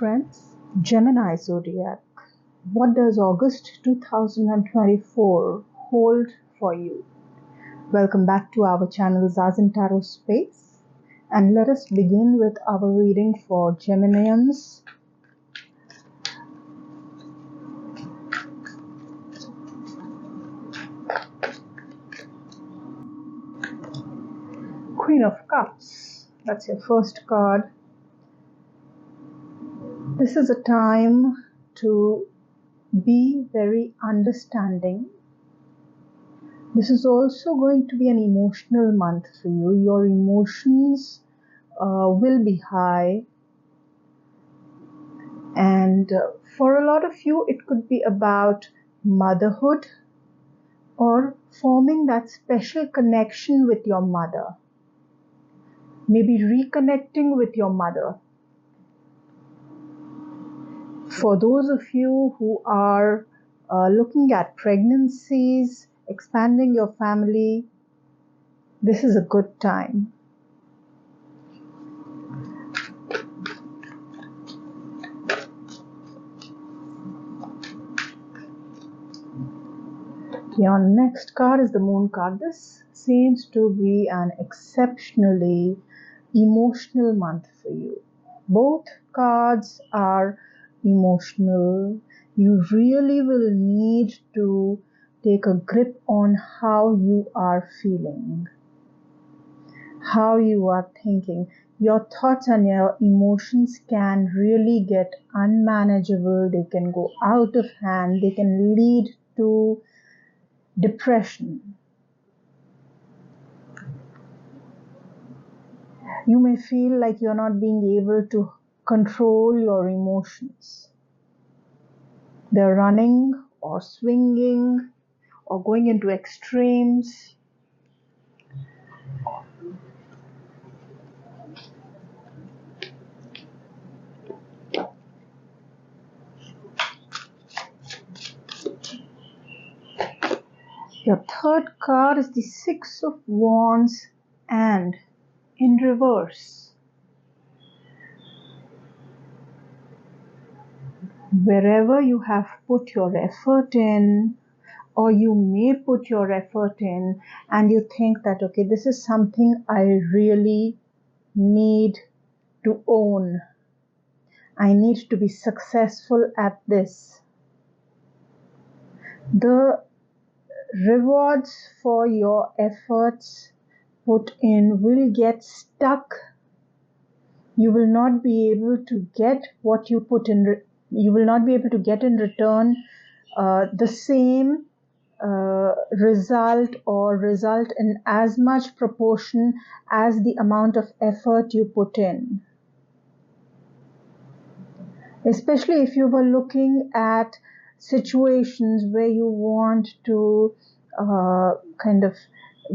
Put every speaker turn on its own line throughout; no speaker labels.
friends. Gemini Zodiac. What does August 2024 hold for you? Welcome back to our channel Zazen Tarot Space, and let us begin with our reading for Geminians. Queen of Cups. That's your first card. This is a time to be very understanding. This is also going to be an emotional month for you. Your emotions will be high, and for a lot of you it could be about motherhood or forming that special connection with your mother, maybe reconnecting with your mother. For those of you who are looking at pregnancies, expanding your family, this is a good time. Your next card is the Moon card. This seems to be an exceptionally emotional month for you. Both cards are emotional. You really will need to take a grip on how you are feeling, how you are thinking. Your thoughts and your emotions can really get unmanageable. They can go out of hand. They can lead to depression. You may feel like you're not being able to control your emotions. They're running or swinging or going into extremes. Your third card is the Six of Wands and in reverse. Wherever you have put your effort in, or you may put your effort in and you think that, okay, this is something I really need to own. I need to be successful at this. The rewards for your efforts put in will get stuck. You will not be able to get what you put in. You will not be able to get in return the same result or result in as much proportion as the amount of effort you put in. Especially if you were looking at situations where you want to kind of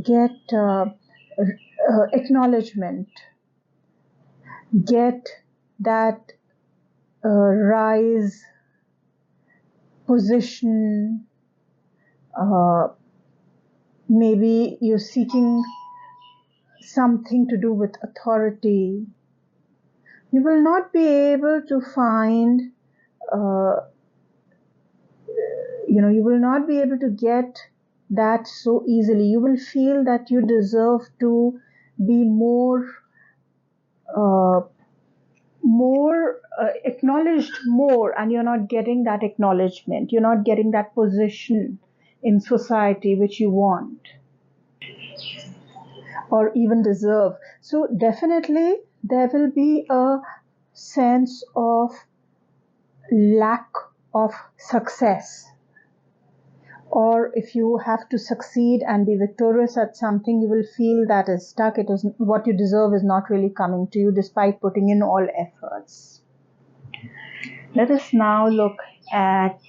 get acknowledgement, get that rise, position, maybe you're seeking something to do with authority. You will not be able to find, you will not be able to get that so easily. You will feel that you deserve to be more acknowledged more, and you're not getting that acknowledgement. You're not getting that position in society which you want or even deserve. So definitely there will be a sense of lack of success. Or if you have to succeed and be victorious at something, you will feel that is stuck. It is what you deserve is not really coming to you despite putting in all efforts. Let us now look at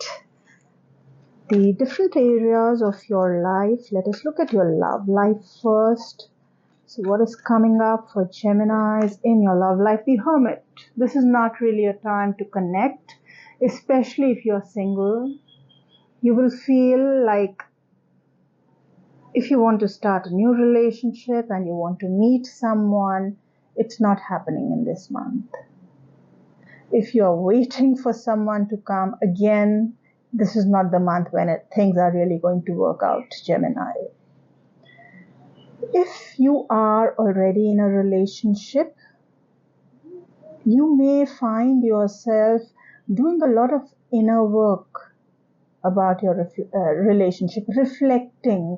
the different areas of your life. Let us look at your love life first. So what is coming up for Geminis in your love life? The Hermit. This is not really a time to connect, especially if you're single. You will feel like if you want to start a new relationship and you want to meet someone, it's not happening in this month. If you are waiting for someone to come, again, this is not the month when things are really going to work out, Gemini. If you are already in a relationship, you may find yourself doing a lot of inner work about your relationship, reflecting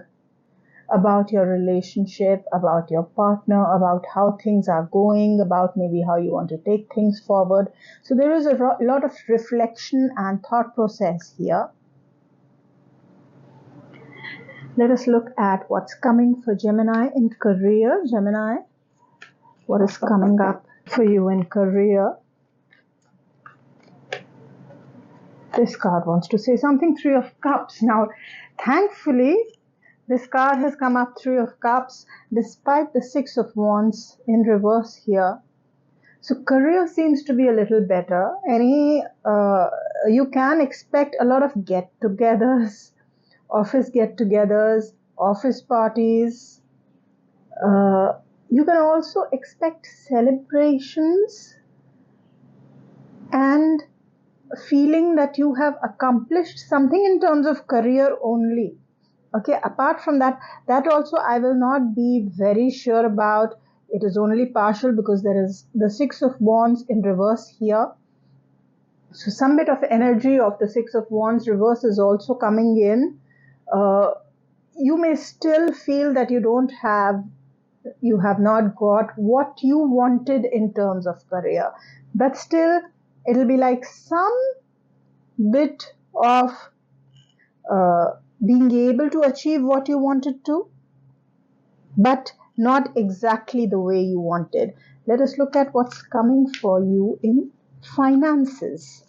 about your relationship, about your partner, about how things are going, about maybe how you want to take things forward. So there is a lot of reflection and thought process here. Let us look at what's coming for Gemini in career. Gemini, what is coming up for you in career? This card wants to say something. Three of Cups. Now, thankfully, this card has come up, Three of Cups, despite the Six of Wands in reverse here. So career seems to be a little better. You can expect a lot of get-togethers, office get-togethers, office parties. You can also expect celebrations and feeling that you have accomplished something in terms of career only. Okay, apart from that also I will not be very sure about. It is only partial because there is the Six of Wands in reverse here. So some bit of energy of the Six of Wands reverse is also coming in. You may still feel that you have not got what you wanted in terms of career, but still it'll be like some bit of being able to achieve what you wanted to, but not exactly the way you wanted. Let us look at what's coming for you in finances.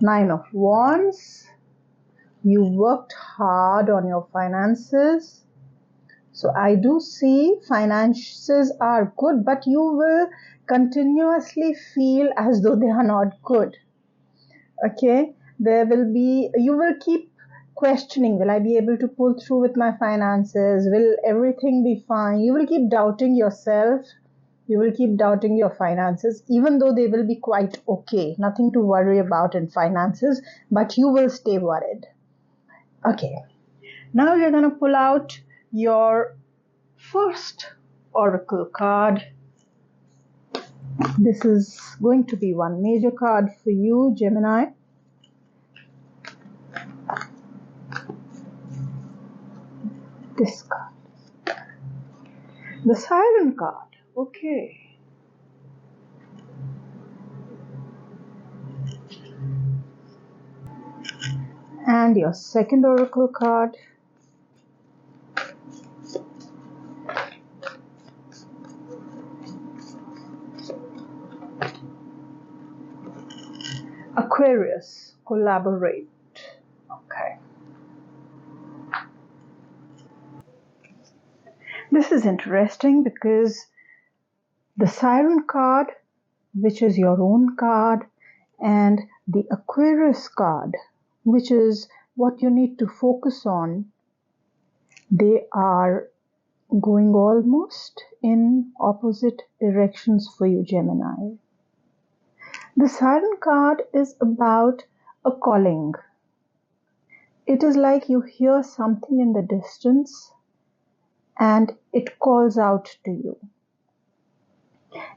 Nine of Wands. You worked hard on your finances. So I do see finances are good, but you will continuously feel as though they are not good. Okay, you will keep questioning, will I be able to pull through with my finances? Will everything be fine? You will keep doubting yourself. You will keep doubting your finances, even though they will be quite okay. Nothing to worry about in finances, but you will stay worried. Okay, now we're going to pull out your first oracle card. This is going to be one major card for you, Gemini. This card, the Siren card. Okay. And your second oracle card, Aquarius, collaborate. Okay. This is interesting because the Siren card, which is your own card, and the Aquarius card, which is what you need to focus on, they are going almost in opposite directions for you, Gemini. The Siren card is about a calling. It is like you hear something in the distance and it calls out to you.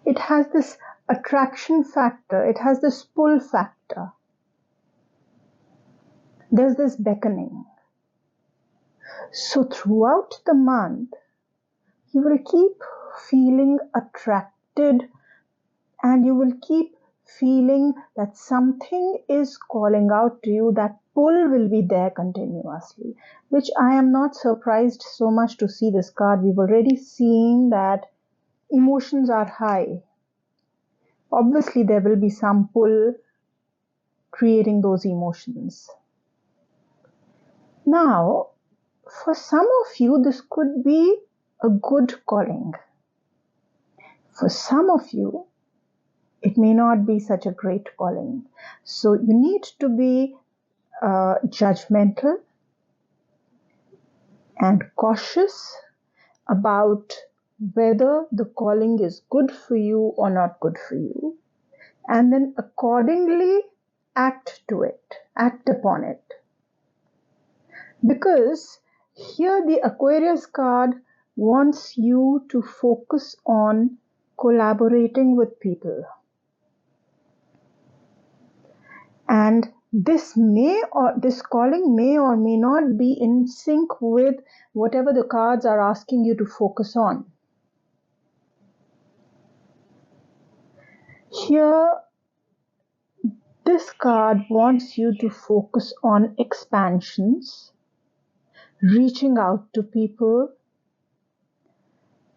It has this attraction factor, it has this pull factor. There's this beckoning. So throughout the month, you will keep feeling attracted and you will keep feeling that something is calling out to you. That pull will be there continuously, which I am not surprised so much to see this card. We've already seen that emotions are high. Obviously, there will be some pull creating those emotions. Now, for some of you, this could be a good calling. For some of you, it may not be such a great calling. So you need to be judgmental and cautious about whether the calling is good for you or not good for you, and then accordingly act upon it. Because here the Aquarius card wants you to focus on collaborating with people. And this calling may or may not be in sync with whatever the cards are asking you to focus on. Here, this card wants you to focus on expansions, reaching out to people,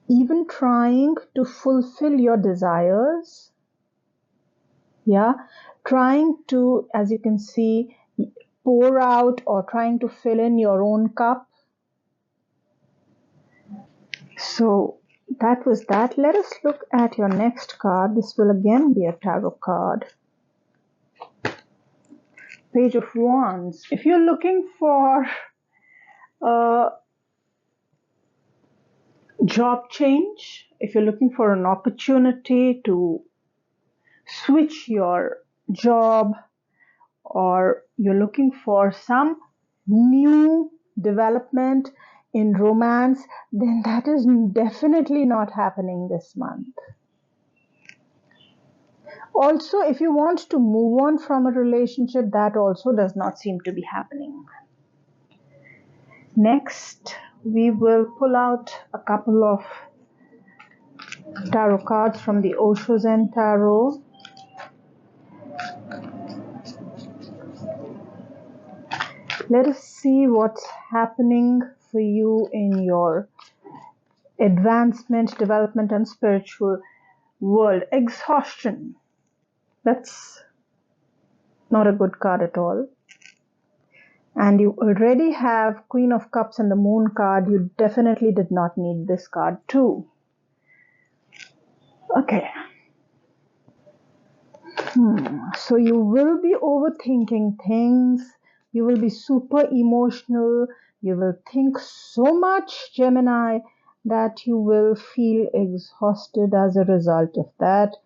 even trying to fulfill your desires. Yeah, trying to, as you can see, pour out or trying to fill in your own cup. So that was that. Let us look at your next card. This will again be a tarot card. Page of Wands. If you're looking for a job change, if you're looking for an opportunity to switch your job, or you're looking for some new development in romance, then that is definitely not happening this month. Also, if you want to move on from a relationship, that also does not seem to be happening. Next, we will pull out a couple of tarot cards from the Osho Zen Tarot. Let us see what's happening for you in your advancement, development, and spiritual world. Exhaustion. That's not a good card at all. And you already have Queen of Cups and the Moon card. You definitely did not need this card too. Okay. So you will be overthinking things. You will be super emotional. You will think so much, Gemini, that you will feel exhausted as a result of that.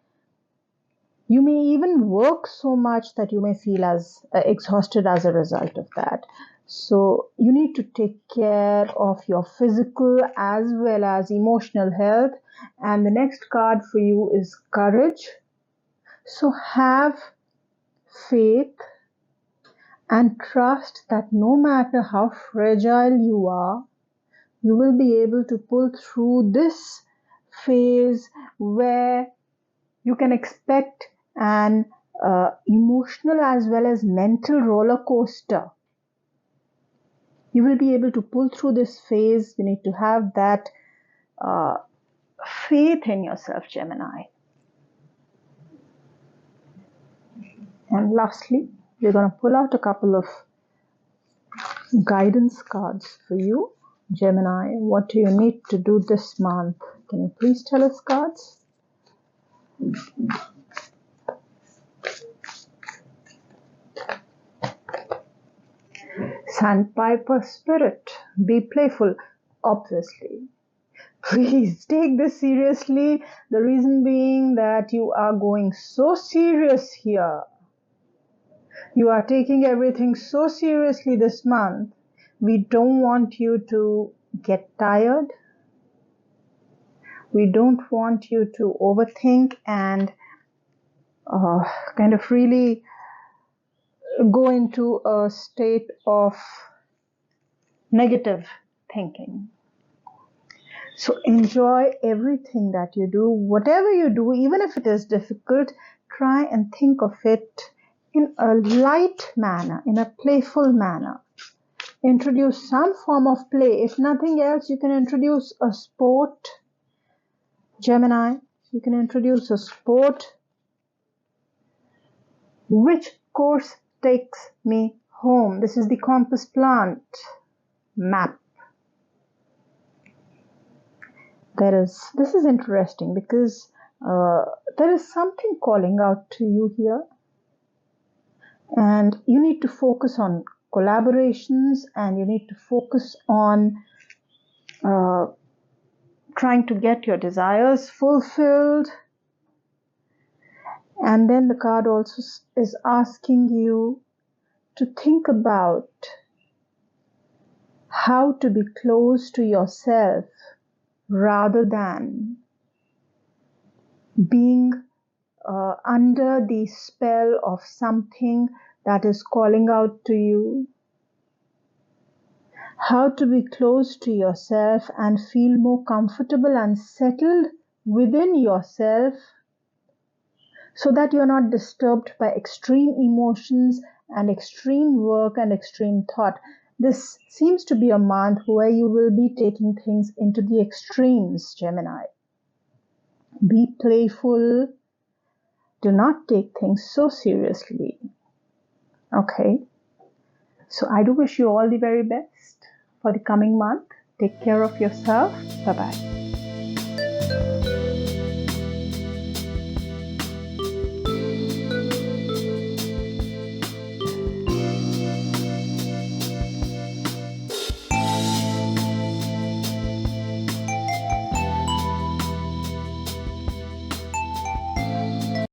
You may even work so much that you may feel as exhausted as a result of that. So you need to take care of your physical as well as emotional health. And the next card for you is Courage. So have faith and trust that no matter how fragile you are, you will be able to pull through this phase where you can expect an emotional as well as mental roller coaster. You will be able to pull through this phase. You need to have that faith in yourself, Gemini. And lastly, we're going to pull out a couple of guidance cards for you, Gemini. What do you need to do this month? Can you please tell us, cards? Sandpiper Spirit. Be playful, obviously. Please take this seriously. The reason being that you are going so serious here. You are taking everything so seriously this month. We don't want you to get tired. We don't want you to overthink and kind of really go into a state of negative thinking. So enjoy everything that you do. Whatever you do, even if it is difficult, try and think of it in a light manner, in a playful manner. Introduce some form of play. If nothing else, you can introduce a sport. Gemini, you can introduce a sport. Which course takes me home? This is the compass plant map. This is interesting because there is something calling out to you here, and you need to focus on collaborations, and you need to focus on trying to get your desires fulfilled. And then the card also is asking you to think about how to be close to yourself rather than being under the spell of something that is calling out to you. How to be close to yourself and feel more comfortable and settled within yourself so that you're not disturbed by extreme emotions and extreme work and extreme thought. This seems to be a month where you will be taking things into the extremes, Gemini. Be playful. Do not take things so seriously. Okay? So I do wish you all the very best for the coming month. Take care of yourself. Bye-bye.